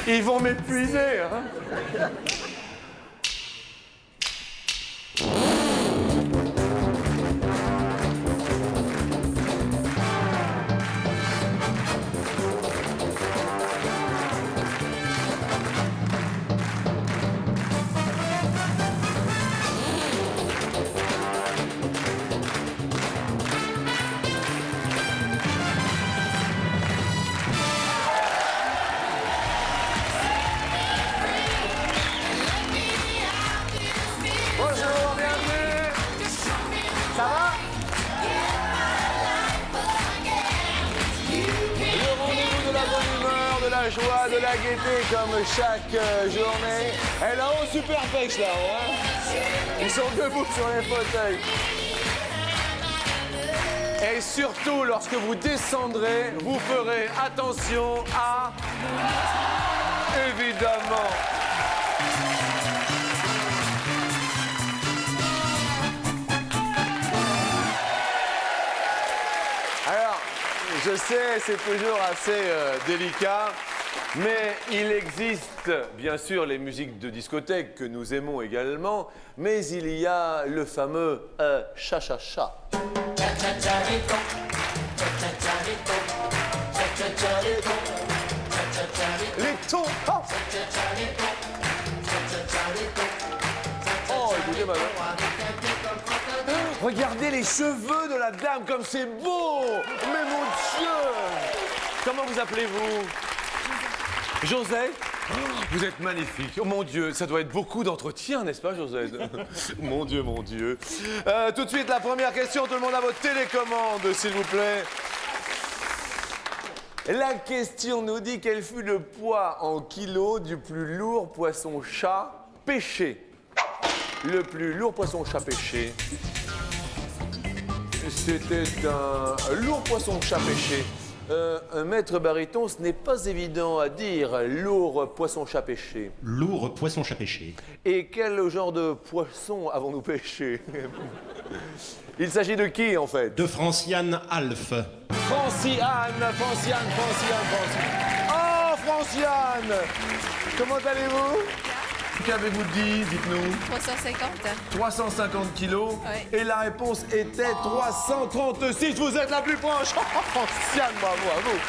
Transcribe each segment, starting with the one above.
Ils vont m'épuiser, hein. Bonjour, bienvenue. Ça va? Le rendez-vous de la bonne humeur, de la joie, de la gaieté comme chaque journée. Et là-haut, super pêche là-haut, hein. Ils sont debout sur les fauteuils. Et surtout, lorsque vous descendrez, vous ferez attention à... Évidemment. Alors, je sais, c'est toujours assez délicat, mais il existe bien sûr les musiques de discothèque que nous aimons également, mais il y a le fameux cha-cha-cha. Les tons. Oh, oh écoutez madame. Regardez les cheveux de la dame, comme c'est beau! Mais mon Dieu! Comment vous appelez-vous? Josette? Oh, vous êtes magnifique. Oh mon Dieu, ça doit être beaucoup d'entretien, n'est-ce pas, Josette? Mon Dieu, mon Dieu. Tout de suite, la première question. Tout le monde a votre télécommande, s'il vous plaît. La question nous dit quel fut le poids en kilos du plus lourd poisson-chat pêché? Le plus lourd poisson-chat pêché. C'était un lourd poisson-chat pêché. Un maître baryton, ce n'est pas évident à dire, lourd poisson-chat pêché. Lourd poisson-chat pêché. Et quel genre de poisson avons-nous pêché? Il s'agit de qui, en fait? De Franciane Alf. Franciane. Oh, Franciane! Comment allez-vous? Qu'avez-vous dit, dites-nous? 350. 350 kilos. Oui. Et la réponse était 336. Vous êtes la plus proche. Franciane, bravo à vous.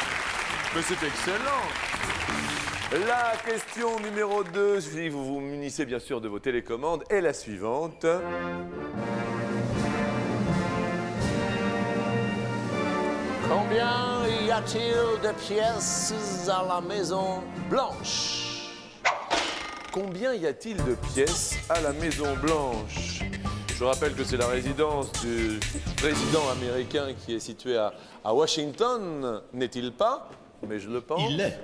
Mais c'est excellent. La question numéro 2, si vous vous munissez bien sûr de vos télécommandes, est la suivante. Combien y a-t-il de pièces à la Maison Blanche? Combien y a-t-il de pièces à la Maison Blanche? Je rappelle que c'est la résidence du président américain qui est située à Washington, n'est-il pas? Mais je le pense. Il est.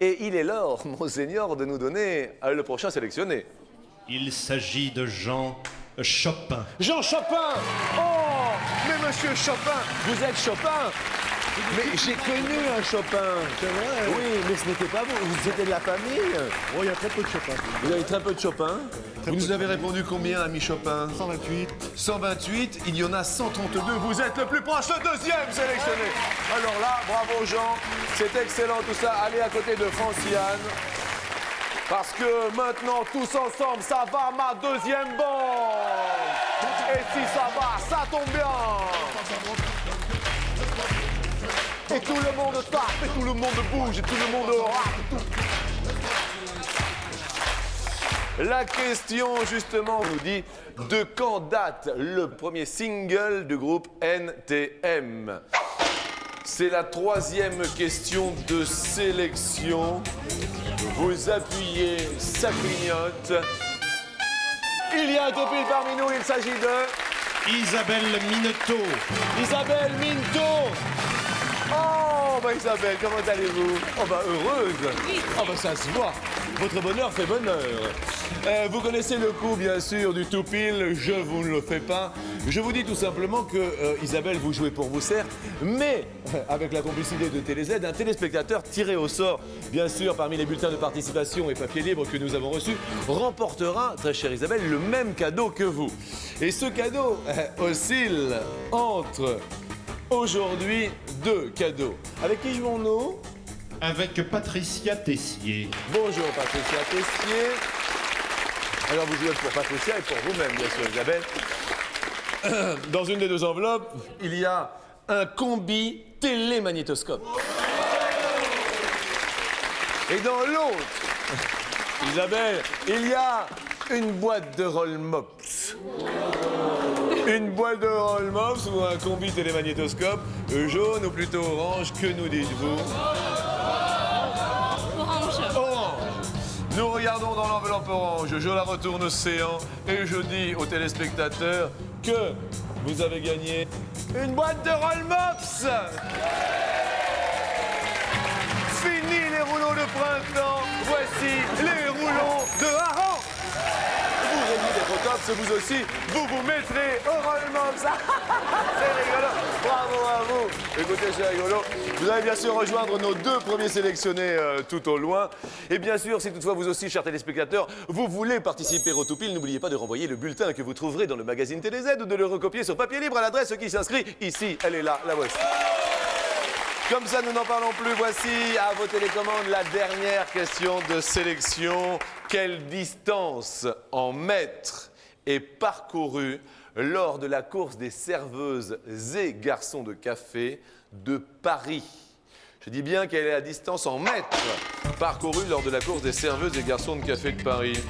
Et il est l'heure, monseigneur, de nous donner le prochain sélectionné. Il s'agit de Jean Chopin. Jean Chopin! Oh! Mais monsieur Chopin, vous êtes Chopin? Mais j'ai connu un Chopin. C'est vrai? Oui, mais ce n'était pas vous. Vous étiez de la famille. Oh, il y a très peu de Chopin. Vous avez très peu de Chopin. Très Vous peu nous de avez répondu combien, ami Chopin? 128. 128, il y en a 132. Vous êtes le plus proche, le deuxième sélectionné. Alors là, bravo Jean, c'est excellent tout ça. Allez à côté de Franciane. Parce que maintenant, tous ensemble, ça va ma deuxième bande. Et si ça va, ça tombe bien. Et tout le monde tape, et tout le monde bouge, et tout le monde rappe. La question, justement, vous dit de quand date le premier single du groupe NTM? C'est la troisième question de sélection. Vous appuyez, ça clignote. Il y a un topil parmi nous, il s'agit de... Isabelle Minetto. Isabelle Minto. Oh, bah Isabelle, comment allez-vous? Oh, bah heureuse. Oh, bah ça se voit. Votre bonheur fait bonheur. Vous connaissez le coup, bien sûr, du tout pile. Je vous ne le fais pas. Je vous dis tout simplement que, Isabelle, vous jouez pour vous, certes, mais avec la complicité de TéléZ, un téléspectateur tiré au sort, bien sûr, parmi les bulletins de participation et papiers libres que nous avons reçus, remportera, très chère Isabelle, le même cadeau que vous. Et ce cadeau oscille entre aujourd'hui deux cadeaux. Avec qui jouons-nous? avec Patricia Tessier. Bonjour Patricia Tessier. Alors vous jouez pour Patricia et pour vous-même, bien sûr, Isabelle. Dans une des deux enveloppes, il y a un combi télémagnétoscope. Et dans l'autre, Isabelle, il y a une boîte de Rollmops. Une boîte de Rollmops ou un combi télémagnétoscope, jaune ou plutôt orange, que nous dites-vous? Orange. Orange. Nous regardons dans l'enveloppe orange, je la retourne océan et je dis aux téléspectateurs que vous avez gagné une boîte de Rollmops. Fini les rouleaux de printemps, voici les rouleaux de hareng. Vous revenez des photops, vous aussi, vous mettrez au Rollmops. C'est rigolo, bravo à vous. Écoutez, c'est rigolo. Vous allez bien sûr rejoindre nos deux premiers sélectionnés tout au loin. Et bien sûr, si toutefois vous aussi, chers téléspectateurs, vous voulez participer au Toupil, n'oubliez pas de renvoyer le bulletin que vous trouverez dans le magazine TéléZ ou de le recopier sur papier libre à l'adresse qui s'inscrit ici. Elle est là, la voici. Comme ça, nous n'en parlons plus. Voici à vos télécommandes la dernière question de sélection. Quelle distance en mètres est parcourue lors de la course des serveuses et garçons de café de Paris? Je dis bien quelle est la distance en mètres parcourue lors de la course des serveuses et garçons de café de Paris.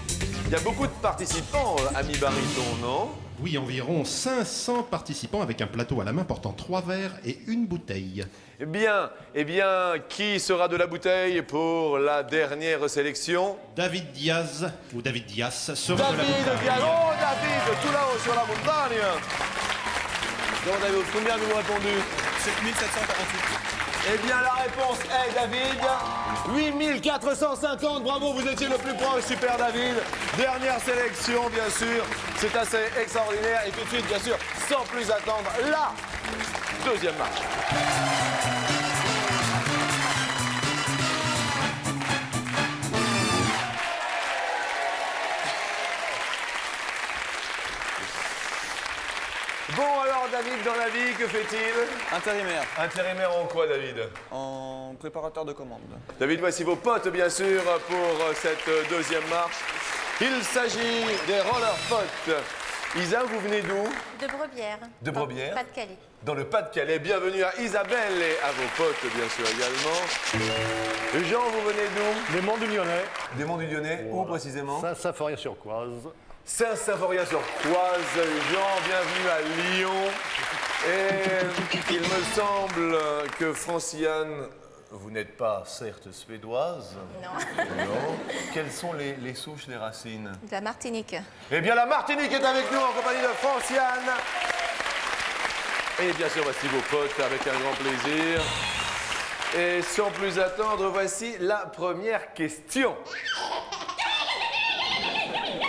Il y a beaucoup de participants, ami Bariton, non? Oui, environ 500 participants avec un plateau à la main portant 3 verres et une bouteille. Eh bien, qui sera de la bouteille pour la dernière sélection? David Diaz, ou David Diaz, sera de la David bouteille. Diaz, oh David, tout là-haut sur la montagne. Donc David, combien avez-vous répondu? 7748. Eh bien, la réponse est, David, 8450. Bravo, vous étiez le plus proche. Super, David. Dernière sélection, bien sûr. C'est assez extraordinaire. Et tout de suite, bien sûr, sans plus attendre, la deuxième marche. Bon, alors, David, dans la vie, que fait-il? Intérimaire, Intérimaire en quoi, David? en préparateur de commande. David, voici vos potes, bien sûr, pour cette deuxième marche. Il s'agit des roller potes. Isa, vous venez d'où? De Brebière. De Brebière. Pas-de-Calais. Dans le Pas-de-Calais. Bienvenue à Isabelle et à vos potes, bien sûr, également. Jean, vous venez d'où? Les Monts du Lyonnais, Des Monts du Lyonnais. Où précisément? Saint-Symphorien-sur-Coise. Saint-Symphorien-sur-Coise. Jean, bienvenue à Lyon. Et il me semble que Franciane, vous n'êtes pas certes suédoise. Non. Non. Quelles sont les souches, les racines? De la Martinique. Eh bien, la Martinique est avec nous en compagnie de Franciane. Et bien sûr, voici vos potes avec un grand plaisir. Et sans plus attendre, voici la première question.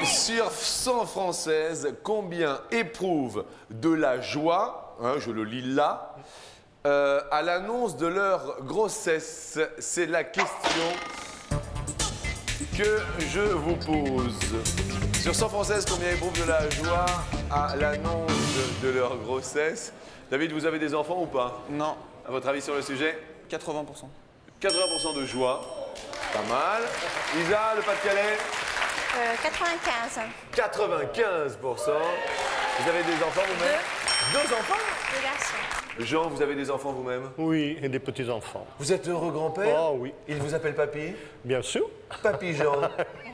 Sur 100 Françaises, combien éprouvent de la joie, hein, je le lis là, à l'annonce de leur grossesse? C'est la question que je vous pose. Sur 100 Françaises, combien éprouvent de la joie à l'annonce de leur grossesse? David, vous avez des enfants ou pas? Non, À votre avis sur le sujet? 80%. 80% de joie. Pas mal. Isa, le Pas-de-Calais? 95. 95%. Vous avez des enfants vous-même? Deux enfants? Deux garçons. Jean, vous avez des enfants vous-même? Oui, et des petits-enfants. Vous êtes heureux grand-père? Ah oui, Il vous appelle Papy? bien sûr. Papy Jean.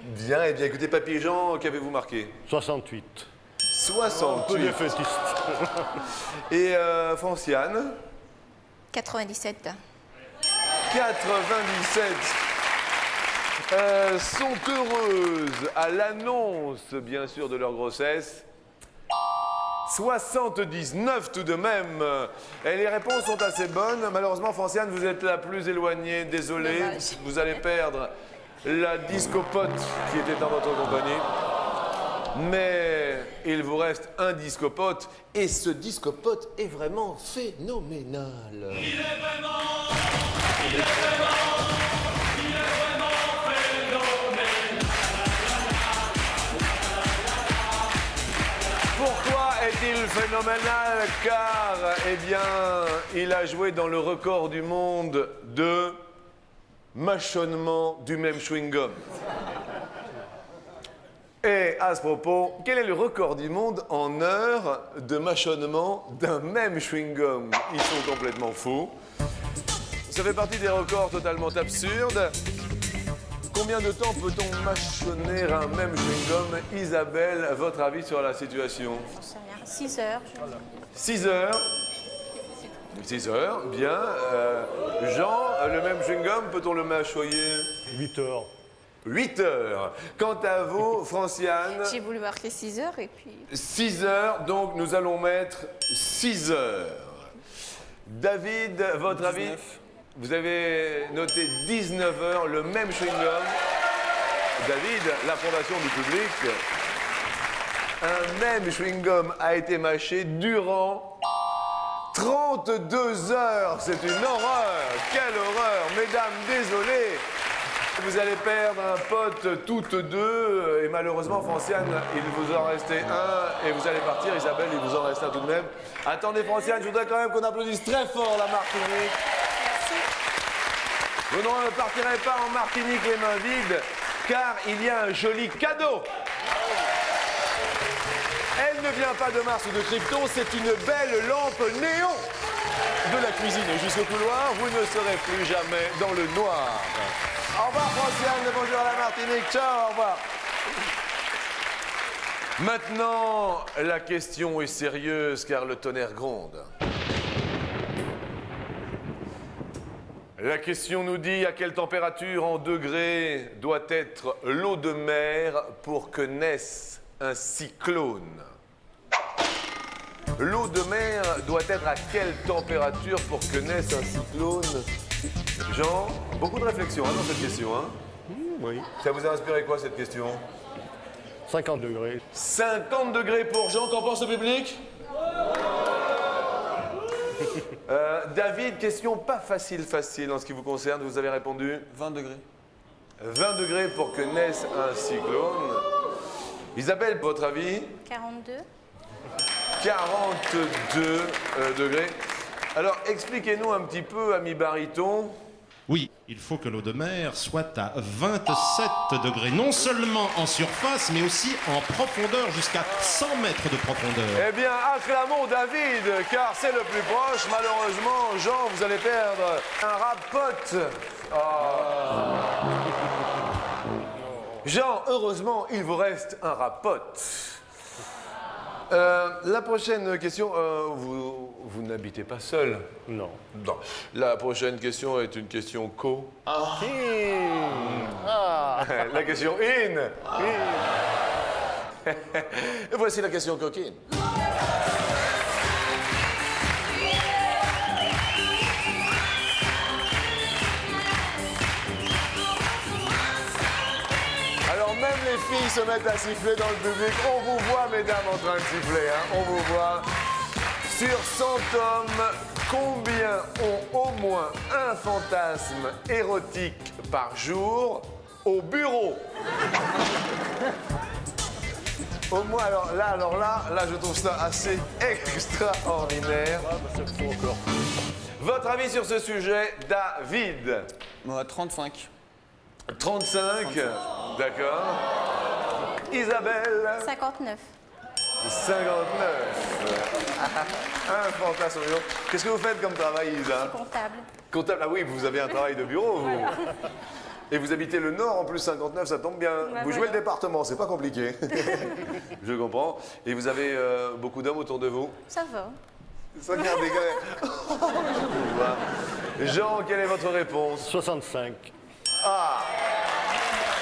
Bien, eh bien, écoutez, Papy Jean, qu'avez-vous marqué? 68. 68. Peu défaitiste. Et Franciane? 97. 97. Sont heureuses à l'annonce, bien sûr, de leur grossesse. 79 tout de même. Et les réponses sont assez bonnes. Malheureusement, Franciane, vous êtes la plus éloignée. Désolé, Dommage. vous allez perdre la discopote qui était en votre compagnie. Mais il vous reste un discopote. Et ce discopote est vraiment phénoménal. Pourquoi est-il phénoménal? Car, eh bien, il a joué dans le record du monde de mâchonnement du même chewing-gum. Et à ce propos, quel est le record du monde en heures de mâchonnement d'un même chewing-gum? Ils sont complètement fous. Ça fait partie des records totalement absurdes. Combien de temps peut-on mâchonner un même chewing-gum? Isabelle, votre avis sur la situation? Je sais rien. 6 heures. 6 heures. 6 heures, bien. Jean, le même chewing-gum, peut-on le mâchoyer? 8 heures. 8 heures. Quant à vous, Franciane? J'ai voulu marquer 6 heures et puis... 6 heures, donc nous allons mettre 6 heures. David, votre avis? 19. Vous avez noté 19 heures, le même chewing-gum. David, l'approbation du public. Un même chewing-gum a été mâché durant 32 heures. C'est une horreur. Quelle horreur. Mesdames, désolé. Vous allez perdre un pote toutes deux. Et malheureusement, Franciane, il vous en restait un. Et vous allez partir. Isabelle, il vous en reste un tout de même. Attendez, Franciane, je voudrais quand même qu'on applaudisse très fort la Martinique. Vous ne partirez pas en Martinique les mains vides, car il y a un joli cadeau. Elle ne vient pas de Mars ou de Krypton, c'est une belle lampe néon. De la cuisine jusqu'au couloir, vous ne serez plus jamais dans le noir. Au revoir Franciane, bonjour à la Martinique, ciao, au revoir. Maintenant, la question est sérieuse car le tonnerre gronde. La question nous dit à quelle température en degrés doit être l'eau de mer pour que naisse un cyclone? L'eau de mer doit être à quelle température pour que naisse un cyclone? Jean, beaucoup de réflexion dans cette question. Hein? Oui. Ça vous a inspiré quoi cette question? 50 degrés. 50 degrés pour Jean, qu'en pense le public? David, question pas facile en ce qui vous concerne, vous avez répondu 20 degrés. 20 degrés pour que naisse un cyclone. Isabelle, votre avis? 42. 42 degrés. Alors, expliquez-nous un petit peu, ami baryton. Oui, il faut que l'eau de mer soit à 27 degrés, non seulement en surface, mais aussi en profondeur, jusqu'à 100 mètres de profondeur. Eh bien, acclamons David, car c'est le plus proche. Malheureusement, Jean, vous allez perdre un rapote. Jean, heureusement, il vous reste un rapote. La prochaine question, vous n'habitez pas seul? Non. Non. La prochaine question est une question co. La question in. Et voici la question coquine. Alors même les filles se mettent à siffler dans le public. On vous voit, mesdames, en train de siffler. Hein. On vous voit. Sur 100 hommes, combien ont au moins un fantasme érotique par jour au bureau? Au moins, alors là, je trouve ça assez extraordinaire. Ah, bah, c'est faux encore. Votre avis sur ce sujet, David? Moi, 35. 35, d'accord. Isabelle? 59. 59. Un fantasme au bureau. Qu'est-ce que vous faites comme travail, Isa? Comptable. Comptable, ah oui, vous avez un travail de bureau, vous. Et vous habitez le Nord, en plus 59, ça tombe bien. Bah, vous jouez le département, c'est pas compliqué. Je comprends. Et vous avez beaucoup d'hommes autour de vous? Ça va. Ça regarde des gars. Jean, quelle est votre réponse? 65.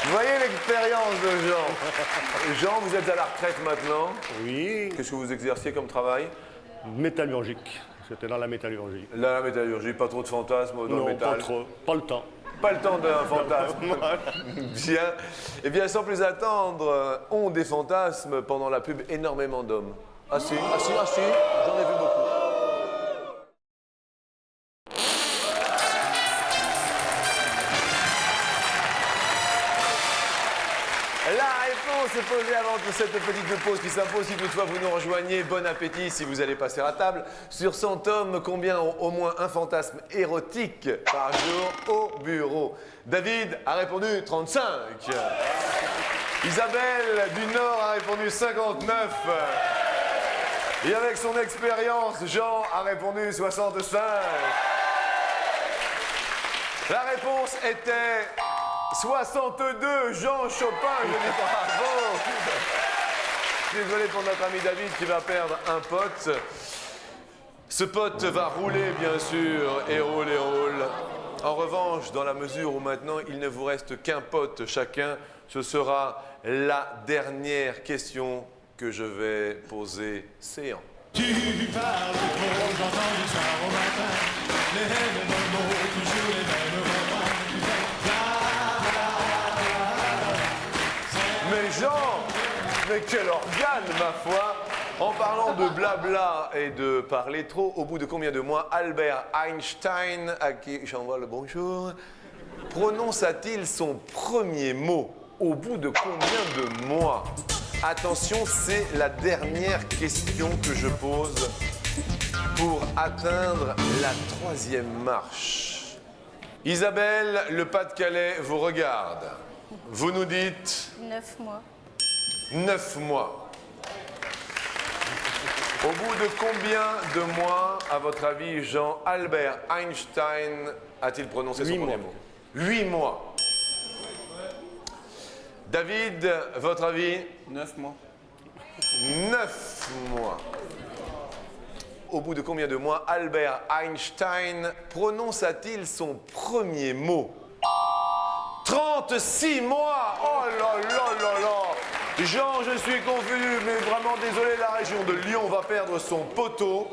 Vous voyez l'expérience de Jean. Jean, vous êtes à la retraite maintenant. Oui. Qu'est-ce que vous exerciez comme travail? Métallurgique. C'était dans la métallurgie. La métallurgie, pas trop de fantasmes dans le Non, métal. pas trop. Pas le temps. Pas le temps d'un fantasme. Bien. Eh bien, sans plus attendre, ont des fantasmes pendant la pub énormément d'hommes. Ah si, j'en ai vu beaucoup. La réponse se poser avant cette petite pause qui s'impose. Si toutefois vous nous rejoignez, bon appétit si vous allez passer à table. Sur 100 hommes, combien ont au moins un fantasme érotique par jour au bureau? David a répondu 35. Isabelle du Nord a répondu 59. Et avec son expérience, Jean a répondu 65. La réponse était 62. Jean Chopin, je dis bravo. Désolé pour notre ami David qui va perdre un pote. Ce pote va rouler, bien sûr, et roule et roule. En revanche, dans la mesure où maintenant il ne vous reste qu'un pote chacun, ce sera la dernière question que je vais poser séant. Tu parles trop, j'entends du soir au matin, les mêmes mots, toujours les mêmes moments. Mais Jean, mais quel organe, ma foi! En parlant de blabla et de parler trop, au bout de combien de mois Albert Einstein, à qui j'envoie le bonjour, prononça-t-il son premier mot? Au bout de combien de mois? Attention, c'est la dernière question que je pose pour atteindre la 3e marche. Isabelle, le Pas-de-Calais vous regarde. Vous nous dites 9 mois. 9 mois. Au bout de combien de mois, à votre avis, Jean-Albert Einstein a-t-il prononcé son premier mot? 8 mois. David, votre avis? 9 mois. 9 mois. Au bout de combien de mois, Albert Einstein prononça-t-il son premier mot? 36 mois! Oh là là là là! Jean, je suis confus, mais vraiment désolé, la région de Lyon va perdre son poteau.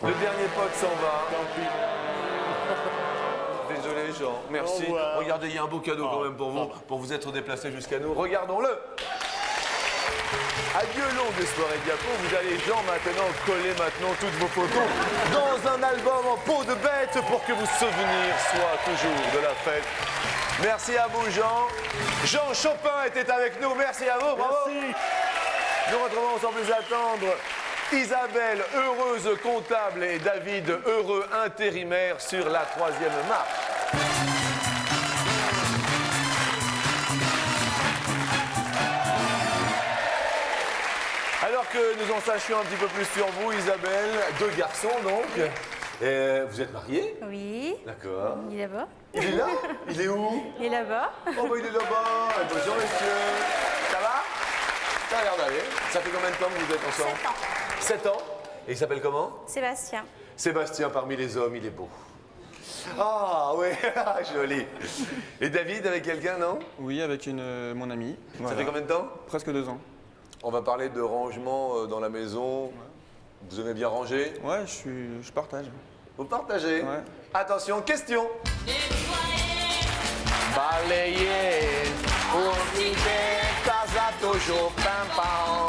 Le dernier pote s'en va. Désolé Jean, merci. Au revoir. Regardez, il y a un beau cadeau quand même pour vous être déplacé jusqu'à nous. Regardons-le. Adieu longue soirée diapo, vous allez Jean maintenant coller toutes vos photos dans un album en peau de bête pour que vos souvenirs soient toujours de la fête. Merci à vous Jean. Jean Chopin était avec nous, merci à vous, bravo. Merci. Nous retrouvons sans plus attendre Isabelle, heureuse comptable, et David, heureux intérimaire sur la 3e marche. Alors que nous en sachions un petit peu plus sur vous, Isabelle, 2 garçons donc. Vous êtes mariés? Oui. D'accord. Il est là-bas. Il est là? Il est où? Il est là-bas. Oh bah il est là-bas. Bonjour messieurs. Ça va? Ça a l'air d'aller. Ça fait combien de temps que vous êtes ensemble? 7 ans. 7 ans. Et il s'appelle comment? Sébastien. Sébastien, parmi les hommes, il est beau. Ah oui, joli. Et David avec quelqu'un, non? Oui, avec mon ami. Ça Voilà. fait combien de temps? Presque 2 ans. On va parler de rangement dans la maison. Vous aimez bien ranger? Ouais, je partage. Vous partagez? Ouais. Attention, question. Balayer, pour vider, casa toujours pimpant.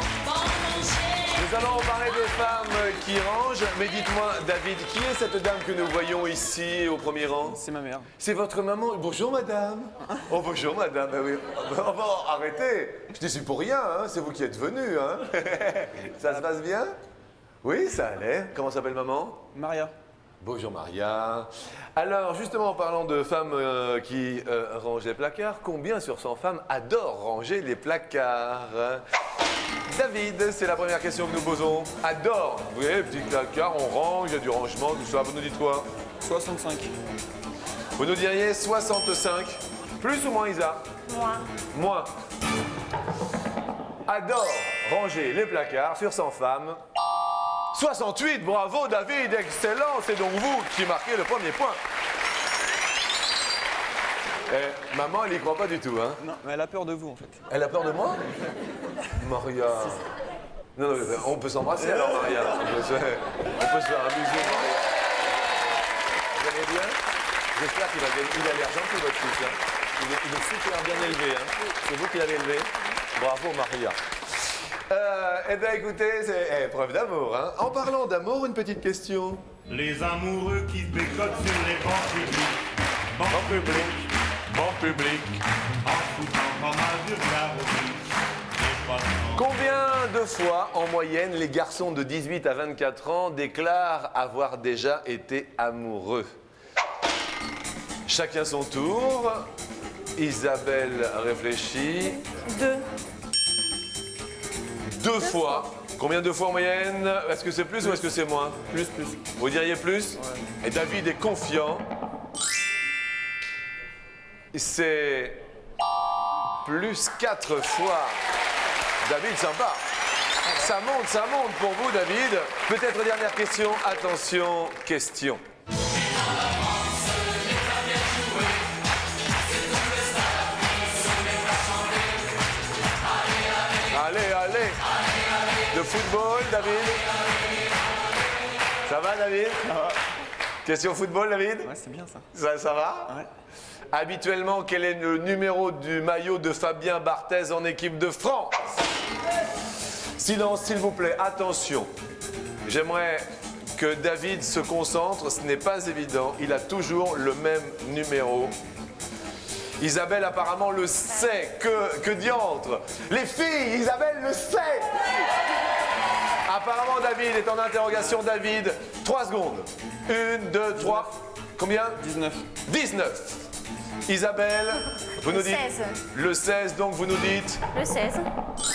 Nous allons parler de femmes qui rangent, mais dites-moi, David, qui est cette dame que nous voyons ici au premier rang? C'est ma mère. C'est votre maman. Bonjour madame. Oh bonjour madame. Ben oui. Oh, bon, arrêtez. Je dis c'est pour rien, hein. C'est vous qui êtes venu. Hein. Ça se passe bien? Oui, ça allait. Comment s'appelle maman? Maria. Bonjour Maria. Alors justement en parlant de femmes qui rangent les placards, combien sur 100 femmes adorent ranger les placards? David, c'est la première question que nous posons. Adore. Vous voyez, petit placard, on range, il y a du rangement, tout ça. Vous nous dites quoi? 65. Vous nous diriez 65. Plus ou moins, Isa? Moins. Moins. Adore ranger les placards sur 100 femmes. 68, bravo David, excellent. C'est donc vous qui marquez le premier point. Maman, elle n'y croit pas du tout, hein? Non, mais elle a peur de vous en fait. Elle a peur de moi? Maria. Non, non, on peut s'embrasser alors, Maria. On peut se faire un bisou, Maria. Vous allez bien? J'espère qu'il a l'air gentil, votre fils. Hein. Il est super bien élevé. Hein. C'est vous qui l'avez élevé? Bravo, Maria. Eh bien, écoutez, c'est preuve d'amour. Hein. En parlant d'amour, une petite question. Les amoureux qui se bécotent sur les bancs publics. En public. En public. En foutant pas mal de garde. Combien de fois, en moyenne, les garçons de 18 à 24 ans déclarent avoir déjà été amoureux? Chacun son tour. Isabelle réfléchit. 2. 2 fois. Combien de fois en moyenne? Est-ce que c'est plus ou est-ce que c'est moins? Plus. Vous diriez plus? Et David est confiant. C'est plus 4 fois. David, sympa. Ça monte pour vous, David. Peut-être dernière question. Attention, question. Allez. De football, David. Ça va, David? Ça va. Question football, David? Ouais, c'est bien ça. Ça va? Ouais. Habituellement, quel est le numéro du maillot de Fabien Barthez en équipe de France? Silence, s'il vous plaît. Attention. J'aimerais que David se concentre. Ce n'est pas évident. Il a toujours le même numéro. Isabelle apparemment le sait. Que diantre? Les filles, Isabelle le sait. Apparemment, David est en interrogation. David, 3 secondes. 1, 2, 3. Combien? 19. 19. Isabelle, vous nous dites 16. le 16, donc vous nous dites. Le 16.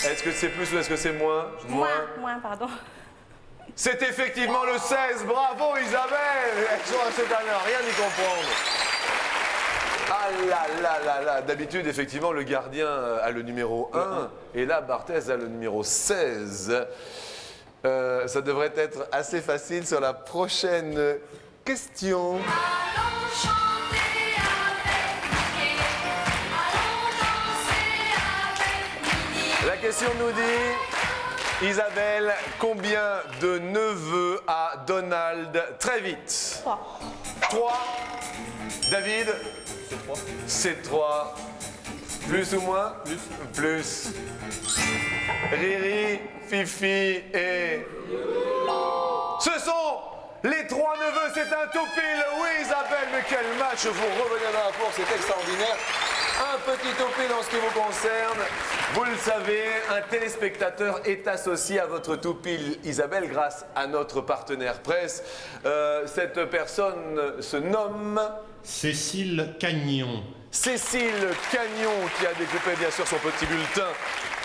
Est-ce que c'est plus ou est-ce que c'est moins? Moins, pardon. C'est effectivement le 16. Bravo Isabelle. Elles sont assez à rien y comprendre. Ah là. D'habitude, effectivement, le gardien a le numéro 1. Et là, Barthez a le numéro 16. Ça devrait être assez facile sur la prochaine question. La question nous dit, Isabelle, combien de neveux a Donald? Très vite. 3. 3. David? C'est 3. C'est 3. Plus ou moins? Plus. Riri, Fifi et... Ce sont les 3 neveux, c'est un tout pile. Oui Isabelle, mais quel match. Vous revenez dans la course, c'est extraordinaire. Un petit tout pile en ce qui vous concerne. Vous le savez, un téléspectateur est associé à votre tout pile Isabelle grâce à notre partenaire presse. Cette personne se nomme... Cécile Cagnon. Cécile Cagnon qui a découpé bien sûr son petit bulletin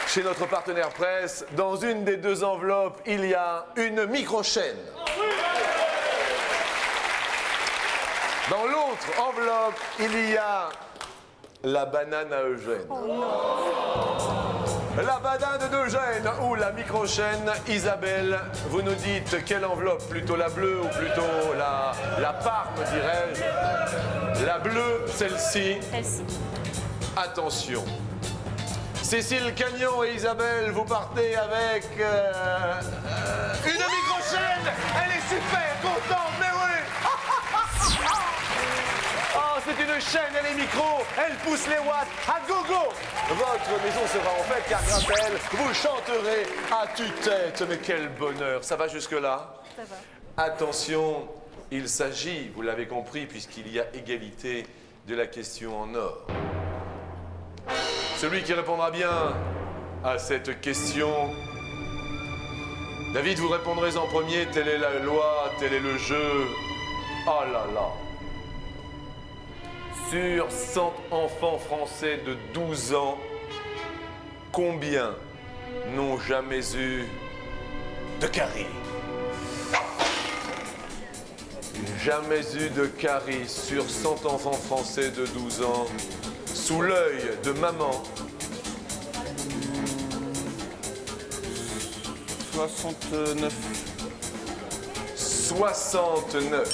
chez notre partenaire presse. Dans une des 2 enveloppes, il y a une micro-chaîne. Dans l'autre enveloppe, il y a la banane à Eugène. La banane d'Eugène ou la micro-chaîne. Isabelle, vous nous dites quelle enveloppe? Plutôt la bleue ou plutôt la parme, dirais-je? La bleue, celle-ci. Celle-ci. Attention. Cécile Cagnon et Isabelle, vous partez avec une micro-chaîne. Elle est super contente, mais oui. Oh, c'est une chaîne, elle est micro, elle pousse les watts à gogo. Votre maison sera en fête car grâce à elle, vous chanterez à tue-tête. Mais quel bonheur. Ça va jusque-là? Ça va. Attention, il s'agit, vous l'avez compris, puisqu'il y a égalité, de la question en or. Celui qui répondra bien à cette question... David, vous répondrez en premier, telle est la loi, tel est le jeu. Oh là là. Sur 100 enfants français de 12 ans, combien n'ont jamais eu de carie? Jamais eu de carie sur 100 enfants français de 12 ans, sous l'œil de maman. 69. 69.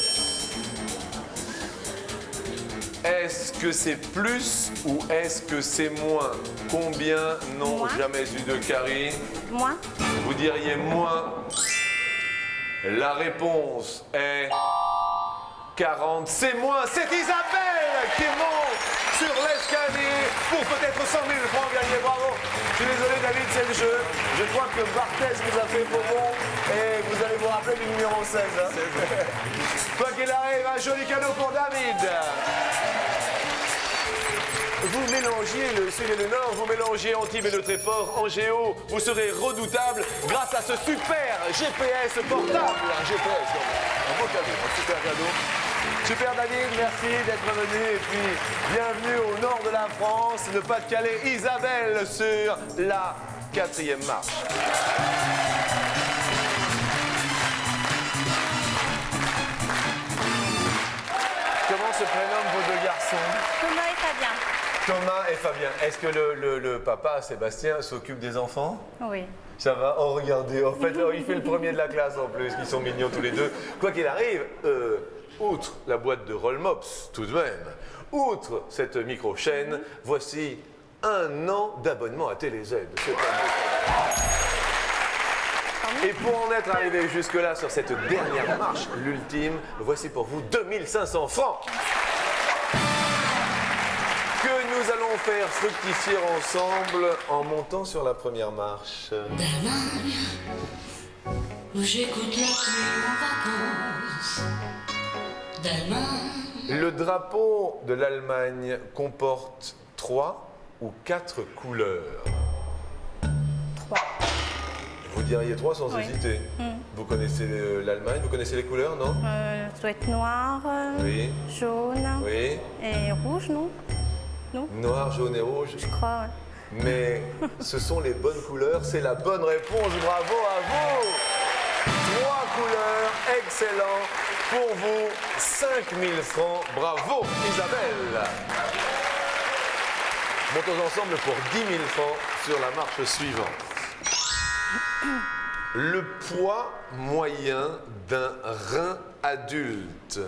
Est-ce que c'est plus ou est-ce que c'est moins? Combien n'ont Moins. jamais eu de carie? Moins. Vous diriez moins. La réponse est 40. C'est moins. C'est Isabelle qui monte sur l'escalier pour peut-être 100 000 francs gagnés. Bravo. Je suis désolé, David, c'est le jeu. Je crois que Barthez vous a fait faux bon et vous allez vous rappeler du numéro 16. Hein. Quoi qu'il arrive, un joli cadeau pour David. vous mélangez le Sud et le Nord, vous mélangez Antibes et le Tréport. En géo, vous serez redoutable grâce à ce super GPS portable. Un GPS, un beau cadeau, un super cadeau. Super David, merci d'être venu et puis bienvenue au nord de la France, le Pas-de-Calais, Isabelle sur la 4e marche. Comment se prénomment vos deux garçons? Thomas et Fabien. Thomas et Fabien. Est-ce que le papa, Sébastien, s'occupe des enfants? Oui. Ça va? Oh, regardez, en fait, oh, il fait le premier de la classe en plus, ils sont mignons tous les deux. Quoi qu'il arrive, outre la boîte de Rollmops, tout de même, outre cette micro-chaîne, voici 1 an d'abonnement à TéléZ. C'est un beau cadeau. Et pour en être arrivé jusque-là sur cette dernière marche, l'ultime, voici pour vous 2500 francs que nous allons faire fructifier ensemble en montant sur la première marche. D'Allemagne, où j'écoute la pluie en vacances. D'Allemagne. Le drapeau de l'Allemagne comporte 3 ou 4 couleurs. 3. Vous diriez 3 sans Oui. hésiter. Vous connaissez l'Allemagne, vous connaissez les couleurs, non? Ça doit être noir, Oui. jaune Oui. et rouge, non? Noir, jaune et rouge. Je crois, ouais. Mais ce sont les bonnes couleurs, c'est la bonne réponse. Bravo à vous! 3 couleurs, excellent. Pour vous, 5000 francs. Bravo, Isabelle. Montons ensemble pour 10 000 francs sur la marche suivante. Le poids moyen d'un rein adulte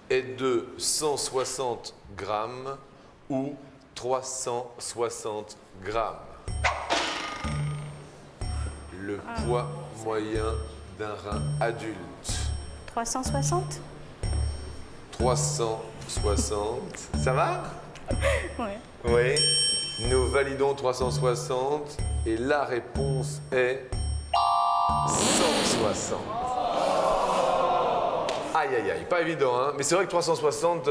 est de 160 grammes ou 360 grammes. Le poids moyen d'un rein adulte. 360? 360. Ça va? Oui. Oui. Nous validons 360 et la réponse est 160. Aïe, aïe, aïe, pas évident, hein. Mais c'est vrai que 360,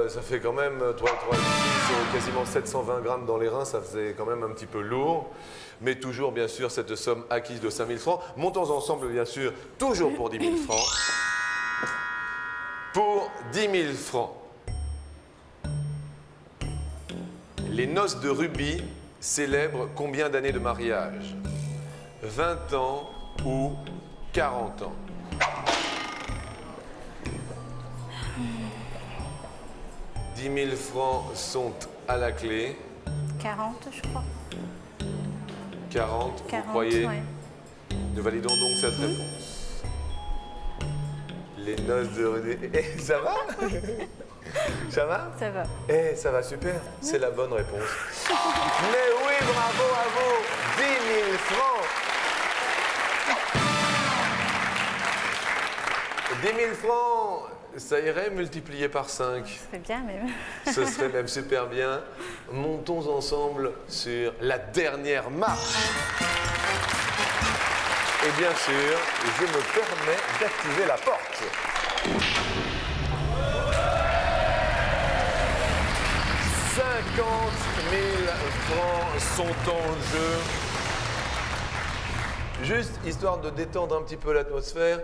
ça fait quand même 3, quasiment 720 grammes dans les reins, ça faisait quand même un petit peu lourd. Mais toujours, bien sûr, cette somme acquise de 5000 francs. Montons ensemble, bien sûr, toujours pour 10 000 francs. Pour 10 000 francs, les noces de Ruby célèbrent combien d'années de mariage? 20 ans ou 40 ans? 10 000 francs sont à la clé. 40, je crois. 40, 40, vous croyez? ouais. Nous validons donc cette réponse. Les noces de Ruby. Eh, ça va? Ça va? Ça va. Eh, ça va super, c'est la bonne réponse. Mais oui, bravo à vous, 10 000 francs. 10 000 francs, ça irait multiplié par 5. C'est bien, même. Ce serait même super bien. Montons ensemble sur la dernière marche. Et bien sûr, je me permets d'activer la porte. 50 000 francs sont en jeu. Juste histoire de détendre un petit peu l'atmosphère,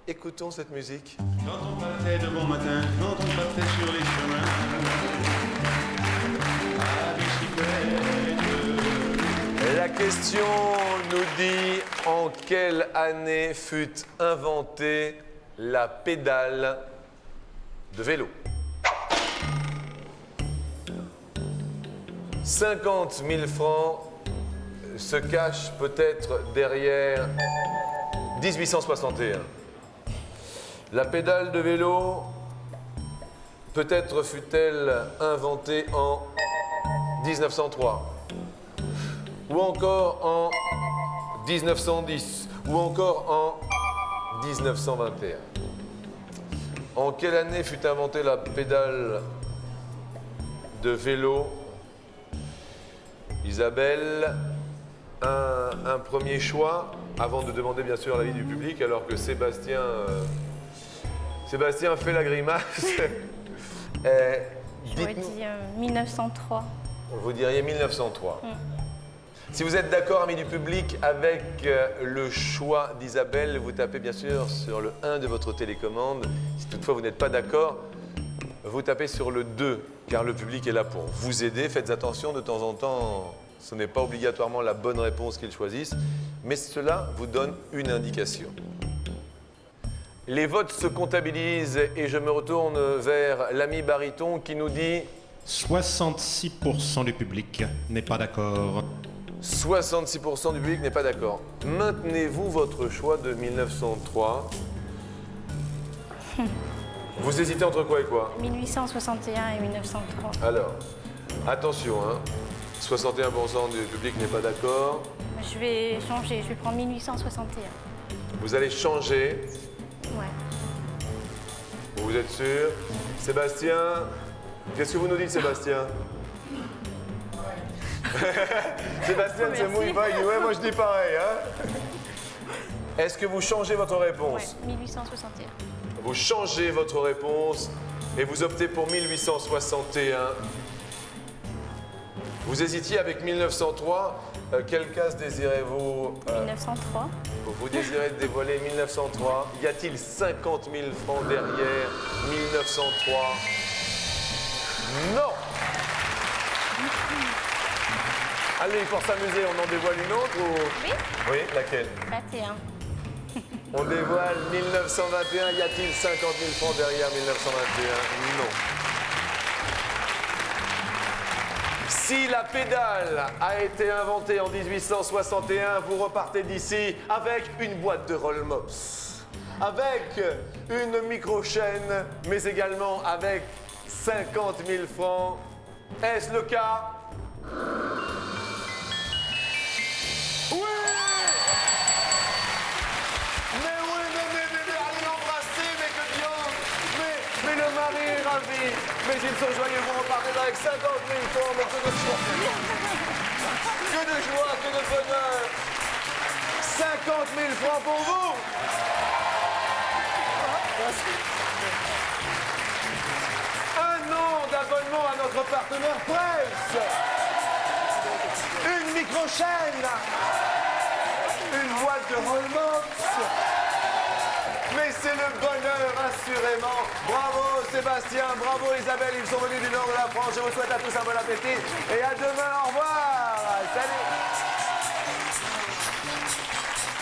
écoutons cette musique. Quand on partait de bon matin, quand on partait sur les chemins, à bicyclette. La question nous dit en quelle année fut inventée la pédale de vélo? 50 000 francs se cachent peut-être derrière 1861. La pédale de vélo, peut-être fut-elle inventée en 1903, ou encore en 1910, ou encore en 1921. En quelle année fut inventée la pédale de vélo? Isabelle, un premier choix, avant de demander bien sûr l'avis du public, alors que Sébastien fait la grimace. J'aurais Dites-nous. dit 1903. Vous diriez 1903. Si vous êtes d'accord, amis du public, avec le choix d'Isabelle, vous tapez bien sûr sur le 1 de votre télécommande. Si toutefois vous n'êtes pas d'accord, vous tapez sur le 2, car le public est là pour vous aider. Faites attention, de temps en temps, ce n'est pas obligatoirement la bonne réponse qu'ils choisissent, mais cela vous donne une indication. Les votes se comptabilisent et je me retourne vers l'ami baryton qui nous dit 66% du public n'est pas d'accord. 66% du public n'est pas d'accord. Maintenez-vous votre choix de 1903 ? Vous hésitez entre quoi et quoi ? 1861 et 1903. Alors, attention, hein. 61% du public n'est pas d'accord. Je vais changer, je vais prendre 1861. Vous allez changer. Ouais. Vous êtes sûr ? Sébastien, qu'est-ce que vous nous dites, Sébastien ? Sébastien ne se Merci. mouille pas, il dit ouais, moi je dis pareil. Hein. Est-ce que vous changez votre Ouais, réponse ? 1861. Vous changez votre réponse et vous optez pour 1861. Vous hésitiez avec 1903. Quelle case désirez-vous 1903. Vous désirez dévoiler 1903. Y a-t-il 50 000 francs derrière 1903 ? Non. Allez, pour s'amuser, on en dévoile une autre ou... Oui. Oui, laquelle ? 21. On dévoile 1921. Y a-t-il 50 000 francs derrière 1921 ? Non. Si la pédale a été inventée en 1861, vous repartez d'ici avec une boîte de Rollmops, avec une micro-chaîne, mais également avec 50 000 francs. Est-ce le cas ? Oui! Mais oui, mais allez l'embrasser, mais que Dieu! Mais le mari est ravi! Mais ils sont joyeux, vous repartez avec 50 000 francs, mais que de joie! Que de joie, que de bonheur! 50 000 francs pour vous! Un an d'abonnement à notre partenaire Presse! Une micro-chaîne! Une boîte de Rollmops! Mais c'est le bonheur, assurément. Bravo Sébastien, bravo Isabelle, ils sont venus du nord de la France. Je vous souhaite à tous un bon appétit et à demain. Au revoir. Salut.